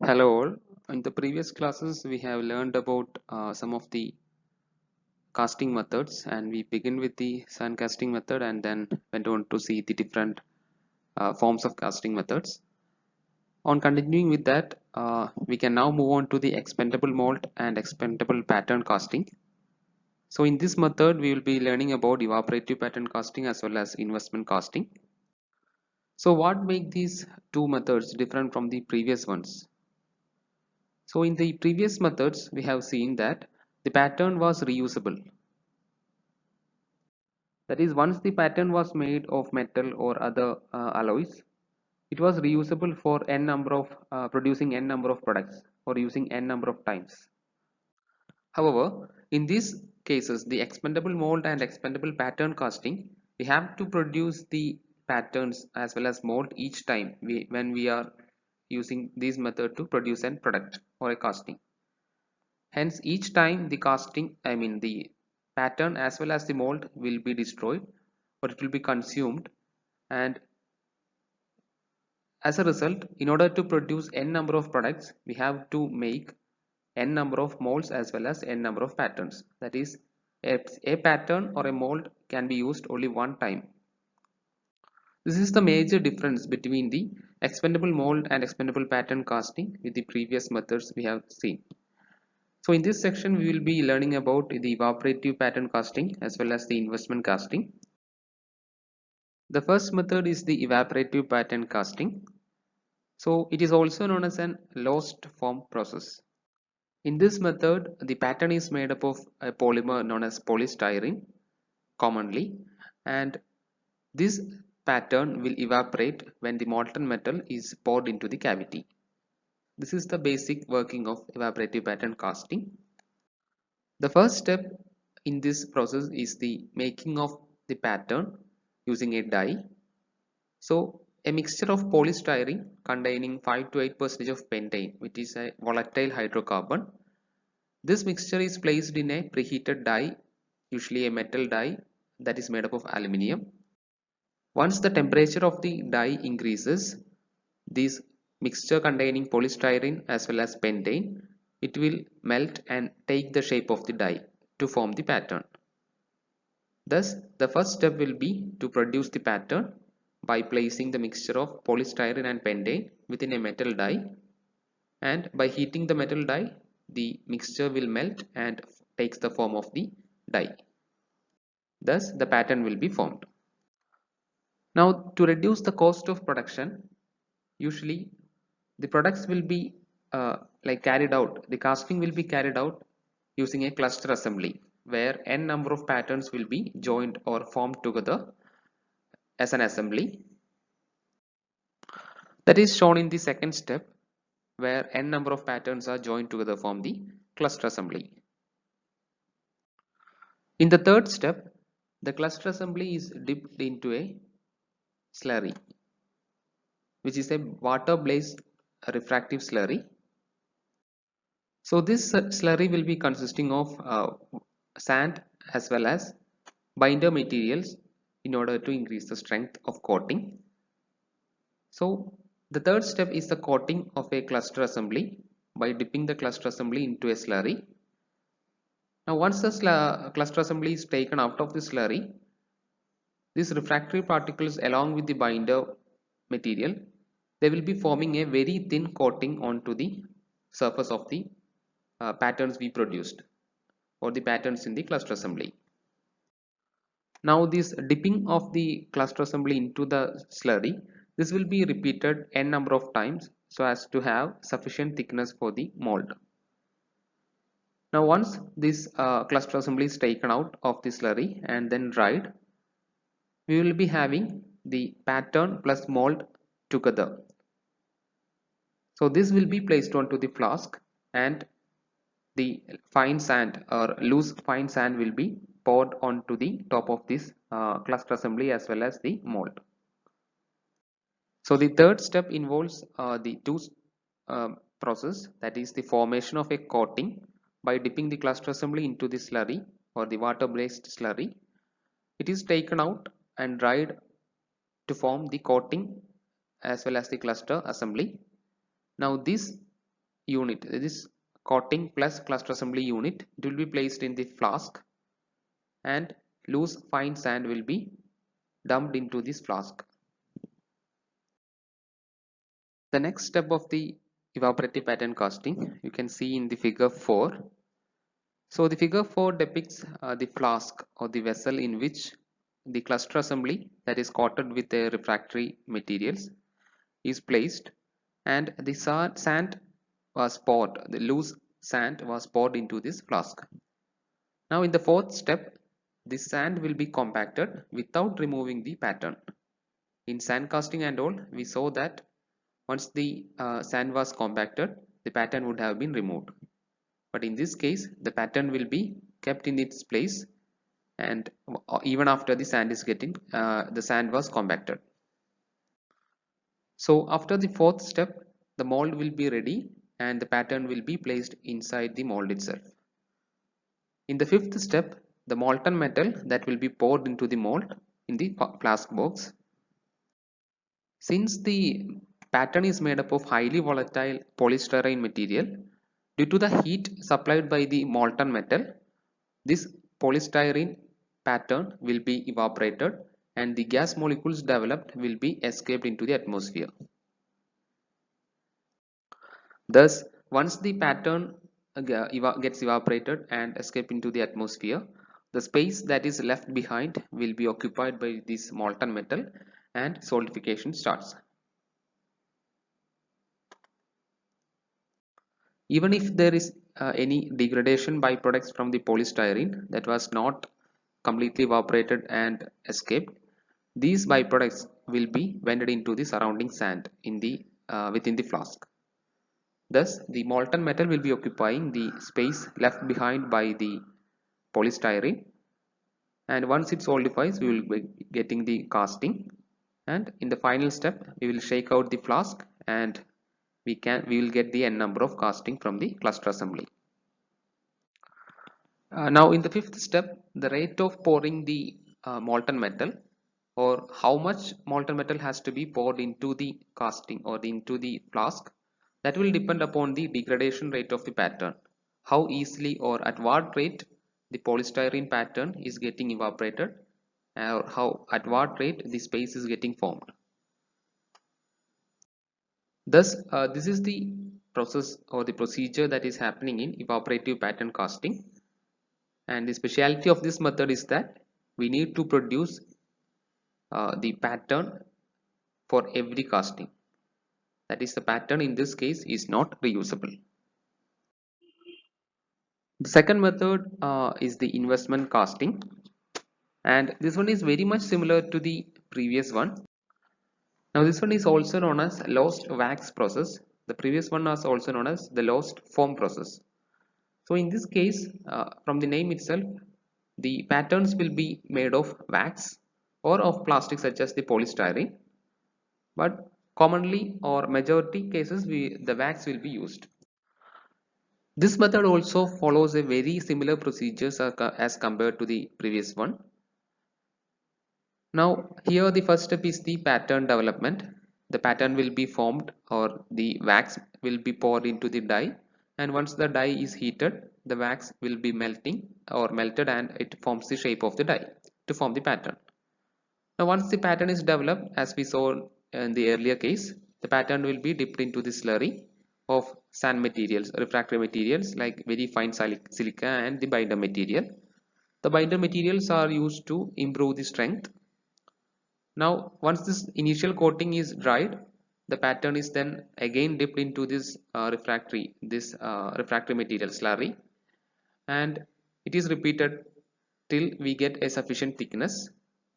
Hello all. In the previous classes, we have learned about some of the casting methods, and we begin with the sun casting method and then went on to see the different forms of casting methods. On continuing with that, we can now move on to the expandable mold and expandable pattern casting. So in this method, we will be learning about evaporative pattern casting as well as investment casting. So what make these two methods different from the previous ones? So in the previous methods, we have seen that the pattern was reusable. That is, once the pattern was made of metal or other alloys, it was reusable for n number of producing n number of products or using n number of times. However, in these cases, the expandable mold and expandable pattern casting, we have to produce the patterns as well as mold each time when we are using this method to produce a product or a casting. Hence, each time the pattern as well as the mold will be destroyed or it will be consumed, and as a result, in order to produce n number of products, we have to make n number of molds as well as n number of patterns. That is, a pattern or a mold can be used only one time. This is the major difference between the expandable mold and expandable pattern casting with the previous methods we have seen. So in this section, we will be learning about the evaporative pattern casting as well as the investment casting. The first method is the evaporative pattern casting. So it is also known as an lost form process. In this method, the pattern is made up of a polymer known as polystyrene commonly, and this pattern will evaporate when the molten metal is poured into the cavity. This is the basic working of evaporative pattern casting. The first step in this process is the making of the pattern using a die. So a mixture of polystyrene containing 5 to 8% of pentane, which is a volatile hydrocarbon. This mixture is placed in a preheated die, usually a metal die that is made up of aluminium. Once the temperature of the die increases, this mixture containing polystyrene as well as pentane, it will melt and take the shape of the die to form the pattern. Thus, the first step will be to produce the pattern by placing the mixture of polystyrene and pentane within a metal die, and by heating the metal die, the mixture will melt and takes the form of the die. Thus, the pattern will be formed. Now, to reduce the cost of production, usually the products will be the casting will be carried out using a cluster assembly where n number of patterns will be joined or formed together as an assembly. That is shown in the second step where n number of patterns are joined together from the cluster assembly. In the third step, the cluster assembly is dipped into a slurry, which is a water-based refractive slurry. So this slurry will be consisting of sand as well as binder materials in order to increase the strength of coating. So the third step is the coating of a cluster assembly by dipping the cluster assembly into a slurry. Now once the cluster assembly is taken out of the slurry, these refractory particles along with the binder material, they will be forming a very thin coating onto the surface of the patterns we produced or the patterns in the cluster assembly. Now this dipping of the cluster assembly into the slurry, this will be repeated n number of times so as to have sufficient thickness for the mold. Now once this cluster assembly is taken out of the slurry and then dried, we will be having the pattern plus mold together. So this will be placed onto the flask and the fine sand or loose fine sand will be poured onto the top of this cluster assembly as well as the mold. So the third step involves the two process, that is the formation of a coating by dipping the cluster assembly into the slurry or the water-based slurry. It is taken out and dried to form the coating as well as the cluster assembly. Now this unit, this coating plus cluster assembly unit, it will be placed in the flask and loose fine sand will be dumped into this flask. The next step of the evaporative pattern casting you can see in the figure 4. So the figure 4 depicts the flask or the vessel in which the cluster assembly that is coated with the refractory materials is placed, and the sand was poured, the loose sand was poured into this flask. Now in the fourth step, this sand will be compacted without removing the pattern. In sand casting and all, we saw that once the sand was compacted, the pattern would have been removed. But in this case, the pattern will be kept in its place, and even after the sand is the sand was compacted. So after the fourth step, the mold will be ready and the pattern will be placed inside the mold itself. In the fifth step, the molten metal that will be poured into the mold in the flask box. Since the pattern is made up of highly volatile polystyrene material, due to the heat supplied by the molten metal, this polystyrene pattern will be evaporated and the gas molecules developed will be escaped into the atmosphere. Thus, once the pattern gets evaporated and escape into the atmosphere, the space that is left behind will be occupied by this molten metal and solidification starts. Even if there is any degradation byproducts from the polystyrene that was not completely evaporated and escaped, these byproducts will be vented into the surrounding sand in the within the flask. Thus, the molten metal will be occupying the space left behind by the polystyrene, and once it solidifies, we will be getting the casting. And in the final step, we will shake out the flask, and we will get the n number of casting from the cluster assembly. Now, in the fifth step, the rate of pouring the molten metal, or how much molten metal has to be poured into the casting or into the flask, that will depend upon the degradation rate of the pattern, how easily or at what rate the polystyrene pattern is getting evaporated, or how at what rate the space is getting formed. Thus, this is the process or the procedure that is happening in evaporative pattern casting, and the speciality of this method is that we need to produce the pattern for every casting. That is, the pattern in this case is not reusable. The second method is the investment casting, and this one is very much similar to the previous one. Now this one is also known as lost wax process. The previous one was also known as the lost foam process. So in this case, from the name itself, the patterns will be made of wax or of plastic such as the polystyrene, but commonly or majority cases the wax will be used. This method also follows a very similar procedures as compared to the previous one. Now here the first step is the pattern development. The pattern will be formed or the wax will be poured into the die, and once the die is heated, the wax will be melted and it forms the shape of the die to form the pattern. Now once the pattern is developed, as we saw in the earlier case, the pattern will be dipped into the slurry of sand materials, refractory materials like very fine silica and the binder material. The binder materials are used to improve the strength. Now once this initial coating is dried, the pattern is then again dipped into this refractory material slurry, and it is repeated till we get a sufficient thickness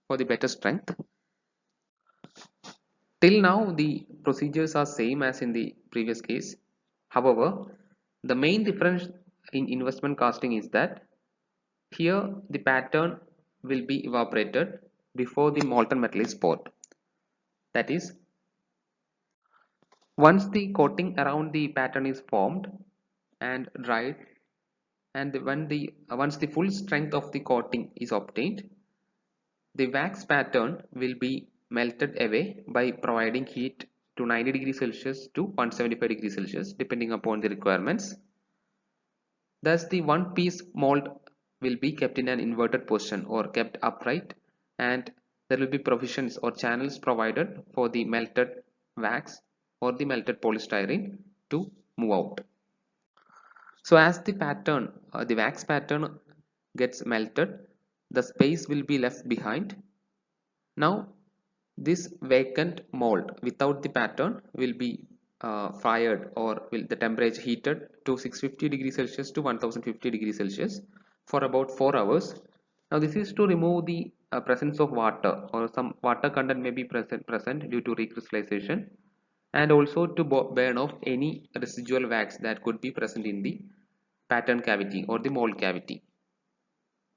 for the better strength. Till now the procedures are same as in the previous case. However, the main difference in investment casting is that here the pattern will be evaporated before the molten metal is poured. That is, once the coating around the pattern is formed and dried, and once the full strength of the coating is obtained, the wax pattern will be melted away by providing heat to 90 degrees Celsius to 175 degrees Celsius depending upon the requirements. Thus, the one piece mold will be kept in an inverted position or kept upright, and there will be provisions or channels provided for the melted wax or the melted polystyrene to move out. So as the pattern, the wax pattern gets melted, the space will be left behind. Now this vacant mold without the pattern will be fired, or will the temperature heated to 650 degrees Celsius to 1050 degrees Celsius for about 4 hours. Now this is to remove the presence of water, or some water content may be present due to recrystallization, and also to burn off any residual wax that could be present in the pattern cavity or the mold cavity.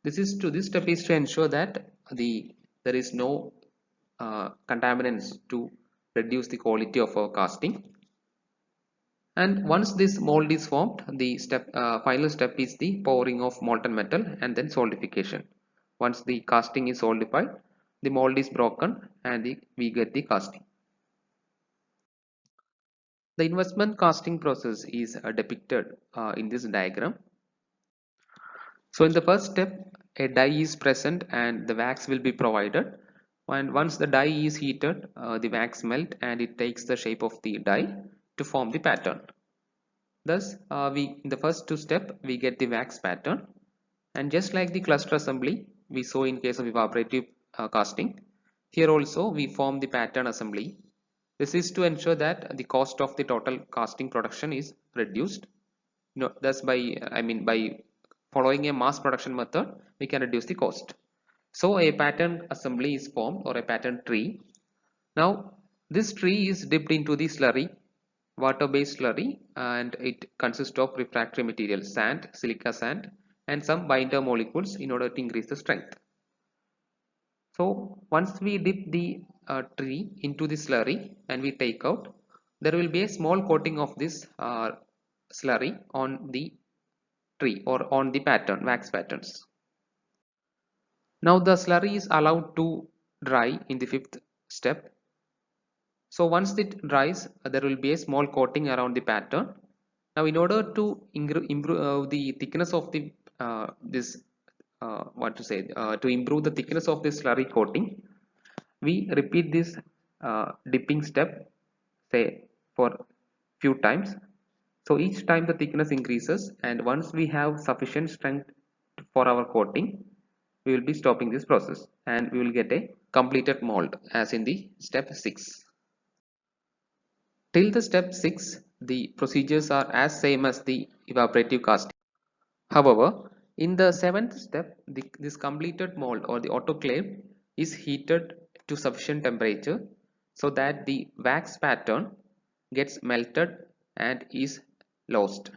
This step is to ensure that there is no contaminants to reduce the quality of our casting. And once this mold is formed, the final step is the pouring of molten metal and then solidification. Once the casting is solidified, the mold is broken and we get the casting. The investment casting process is depicted in this diagram. So in the first step, a die is present and the wax will be provided. And once the die is heated, the wax melt and it takes the shape of the die to form the pattern. Thus, in the first two steps, we get the wax pattern. And just like the cluster assembly we saw in case of evaporative casting, here also we form the pattern assembly. This is to ensure that the cost of the total casting production is reduced. Thus by following a mass production method, we can reduce the cost. So a pattern assembly is formed, or a pattern tree. Now this tree is dipped into the slurry, water-based slurry, and it consists of refractory material, sand, silica sand, and some binder molecules in order to increase the strength. So once we dip the tree into the slurry and we take out, there will be a small coating of this slurry on the tree or on the wax patterns. Now the slurry is allowed to dry in the fifth step. So once it dries, there will be a small coating around the pattern. Now in order to improve the thickness of the to improve the thickness of this slurry coating, we repeat this dipping step, say, for few times. So each time the thickness increases, and once we have sufficient strength for our coating, we will be stopping this process and we will get a completed mold as in the step 6. Till the step 6, the procedures are as same as the evaporative casting. However, in the 7th step, this completed mold or the autoclave is heated to sufficient temperature so that the wax pattern gets melted and is lost,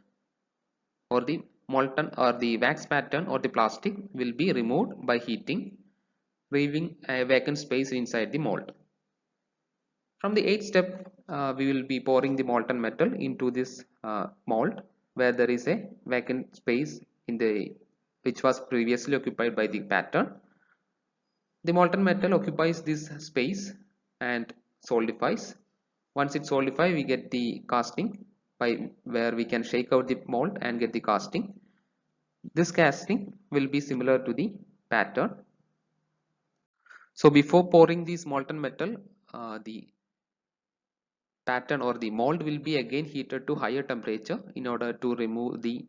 or the molten or the wax pattern or the plastic will be removed by heating, leaving a vacant space inside the mold. From the 8th step, we will be pouring the molten metal into this mold where there is a vacant space which was previously occupied by the pattern. The molten metal occupies this space and solidifies. Once it solidifies, we get the casting where we can shake out the mold and get the casting. This casting will be similar to the pattern. So before pouring this molten metal, the pattern or the mold will be again heated to higher temperature in order to remove the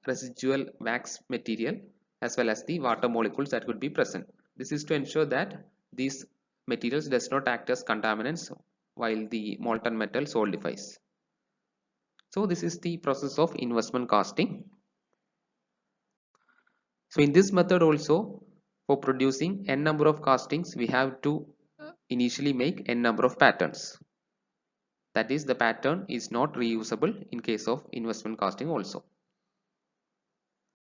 residual wax material as well as the water molecules that could be present. This is to ensure that these materials does not act as contaminants while the molten metal solidifies. So this is the process of investment casting. So in this method also, for producing n number of castings, we have to initially make n number of patterns. That is, the pattern is not reusable in case of investment casting also.